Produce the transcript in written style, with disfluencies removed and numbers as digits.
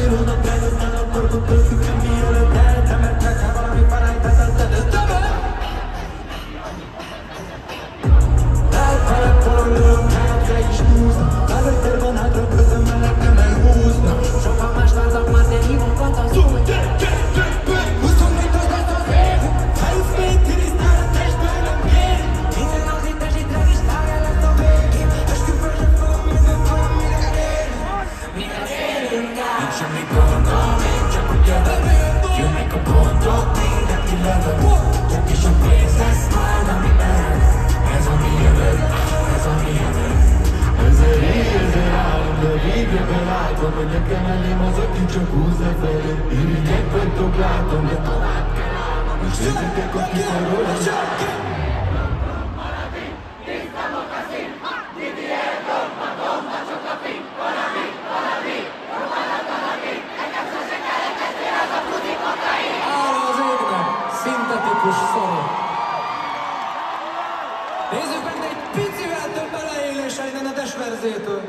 Csillónak előtted, akkor kötöztük, mielőtt eltemettek, ha valami felejtetted, ez többet! Elfelett bolondolom, hátra is húznak, előttél van hátra, közön mellett nem elhúznak. Sokan más várnak már, de hívokat az új. 24-os lesz az év, felüsz még tirisztál a testből nem kér. Minden az itt esít, regisztrálja lesz a végén. Esküvő sem fogom mire elér. Mire érünk át? Nincs semmi gondom, én csak úgy jövök. Jönnek a gondok, mindent kilövök. Csak is a pénz lesz majd, ami ered. Ez a mi jövök, ez a mi jövök. Ezer állom, de végre látom, hogy nekem elém az, aki csak húz lefelé. Irigyek vagytok, látom, de tovább kell állnom. És érzitek, hogy kiforról a zsákja. Ára az égnek, szintetikus szorok. Nézzük meg, de egy picivel több beleélése innen a Desverzétől.